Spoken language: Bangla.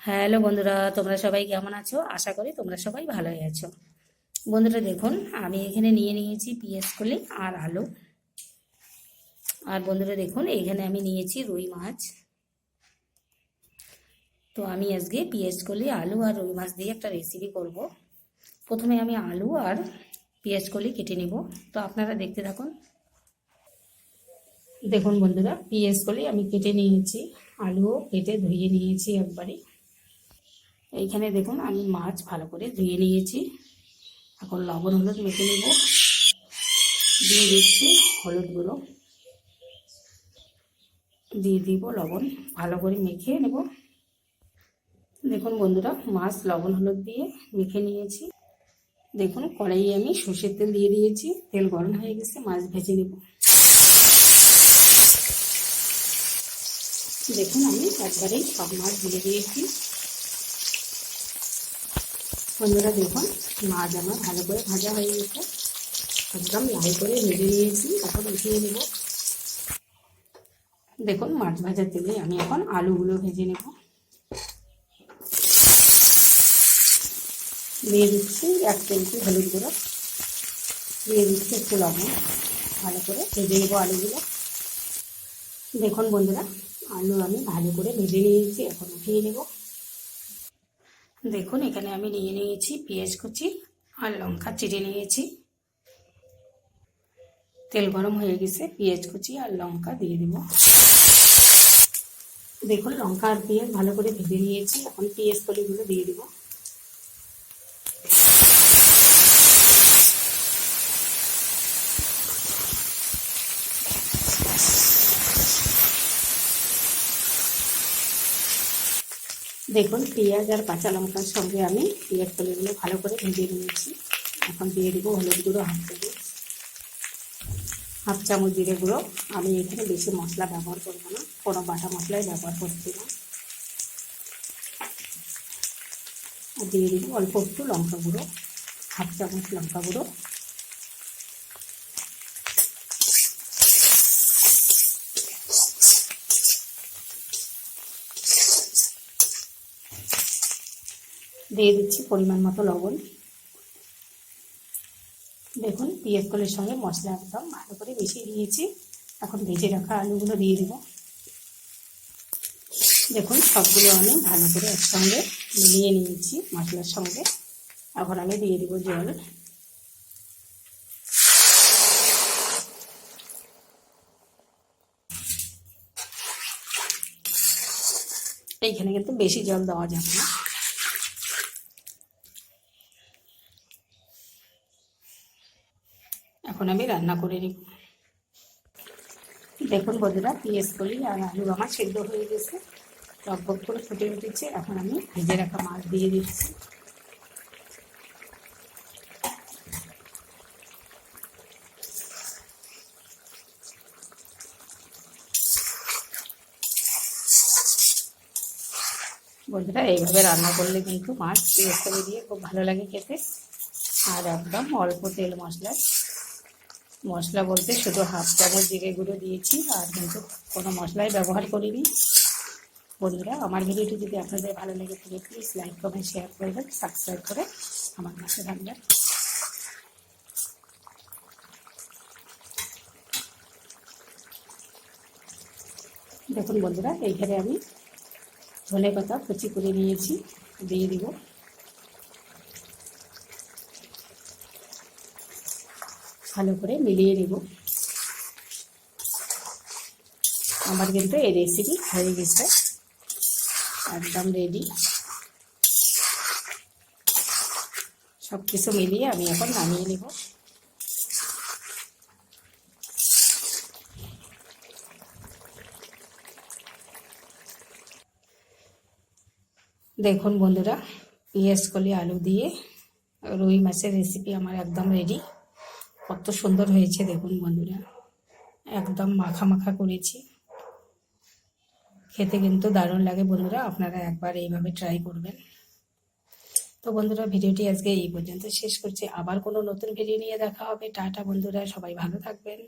হ্যালো বন্ধুরা, তোমরা সবাই কেমন আছো? আশা করি তোমরা সবাই ভালোই আছো। বন্ধুরা দেখুন, আমি এখানে নিয়ে নিয়েছি পেঁয়াজ কলি আর আলু। আর বন্ধুরা দেখুন, এখানে আমি নিয়েছি রুই মাছ। তো আমি আজকে পেঁয়াজ কলি, আলু আর রুই মাছ দিয়ে একটা রেসিপি করব। প্রথমে আমি আলু আর পেঁয়াজ কলি কেটে নেব। তো আপনারা দেখতে থাকুন। দেখুন বন্ধুরা, পেঁয়াজ কলি আমি কেটে নিয়েছি, আলুও কেটে ধুয়ে নিয়েছি একবারে। এইখানে দেখুন, আমি মাছ ভালো করে ধুয়ে নিয়েছি। এখন লবণ হলুদ মেখে নেব। দিয়ে দিচ্ছি হলুদ গুঁড়ো, দিয়ে দিব লবণ, ভালো করে মেখে নেব। দেখুন বন্ধুরা, মাছ লবণ হলুদ দিয়ে মেখে নিয়েছি। দেখুন কড়াইয়ে আমি সর্ষের তেল দিয়ে দিয়েছি, তেল গরম হয়ে গেছে, মাছ ভেজে নেব। দেখুন আমি একবারেই সব মাছ দিয়ে দিয়েছি। বন্ধুরা দেখুন, মাছ আমার ভালো করে ভাজা হয়ে গেছে, একদম লাল করে ভেজে নিয়েছি। এখন উঠিয়ে নেব। দেখুন মাছ ভাজার তেলে আমি এখন আলুগুলো ভেজে নেব। দিয়ে দিচ্ছি 1 চামচ হলুদ গুঁড়ো, দিয়ে দিচ্ছি একটু লবণ, ভালো করে ভেজে নেব আলুগুলো। দেখুন বন্ধুরা, আলু আমি ভালো করে ভেজে নিয়েছি, এখন উঠিয়ে নেব। দেখুন এখানে আমি নিয়ে নিয়েছি পেঁয়াজ কুচি আর লঙ্কা চিড়ে নিয়েছি। তেল গরম হয়ে গেছে, পেঁয়াজ কুচি আর লঙ্কা দিয়ে দেব। দেখুন লঙ্কা আর পেঁয়াজ ভালো করে ভেজে নিয়েছি, এখন পেঁয়াজ কলিগুলো দিয়ে দেব। দেখুন পেঁয়াজ আর কাঁচা লঙ্কার সঙ্গে আমি পেঁয়াজ কলিগুলো ভালো করে ভেজে নিয়েছি। এখন দিয়ে দেবো হলুদ গুঁড়ো হাফ চামচ জিরে গুঁড়ো। আমি এখানে বেশি মশলা ব্যবহার করব না, কোনো বাটা মশলাই ব্যবহার করছি না। আর দিয়ে দেবো অল্প একটু লঙ্কা গুঁড়ো, হাফ চামচ লঙ্কা গুঁড়ো। দিয়ে দিচ্ছি পরিমাণ মতো লবণ। দেখুন পেঁয়াজ কলির সঙ্গে মশলা একদম ভালো করে মিশিয়ে দিয়েছি। এখন ভেজে রাখা আলুগুলো দিয়ে দেবো। দেখুন সবগুলো আমি ভালো করে একসঙ্গে মিলিয়ে নিয়েছি মশলার সঙ্গে। এখন আমি দিয়ে দেবো জল। এইখানে কিন্তু বেশি জল দেওয়া যাবে না। এখন আমি রান্না করে নিব। দেখুন বন্ধুরা, পেঁয়াজ কলি আর আলু আমার সেদ্ধ হয়ে গেছে, টকবক করে ফুটে উঠেছে। এখন আমি ভেজে রাখা মাছ দিয়ে দিচ্ছি। বন্ধুরা এইভাবে রান্না করলে কিন্তু মাছ পেঁয়াজ কলি দিয়ে খুব ভালো লাগে খেতে। আর একদম অল্প তেল মশলা বলতে শুধু হাফ চামচ জিরে গুঁড়ো দিয়েছি, আর কিন্তু কোনো মশলাই ব্যবহার করিনি। বন্ধুরা আমার ভিডিওটি যদি আপনাদের ভালো লেগে থাকে প্লিজ লাইক কমেন্ট শেয়ার করবেন, সাবস্ক্রাইব করে আমার পাশে থাকবেন। দেখুন বন্ধুরা, এইখানে আমি ধনে পাতা কুচি করে নিয়েছি, দিয়ে দিব। ভালো করে মিলিয়ে নেব। আমার কিন্তু এই রেসিপি হয়ে গেছে, একদম রেডি। সব কিছু মিলিয়ে আমি এখন নামিয়ে নেব। দেখুন বন্ধুরা, পেঁয়াজ কলি আলু দিয়ে রুই মাছের রেসিপি আমার একদম রেডি। কত সুন্দর হয়েছে দেখুন বন্ধুরা, একদম মাখা মাখা করেছি, খেতে কিন্তু দারুণ লাগে। বন্ধুরা আপনারা একবার এইভাবে ট্রাই করবেন। তো বন্ধুরা ভিডিওটি আজকে এই পর্যন্ত শেষ করছি, আবার কোনো নতুন ভিডিও নিয়ে দেখা হবে। টাটা বন্ধুরা, সবাই ভালো থাকবেন।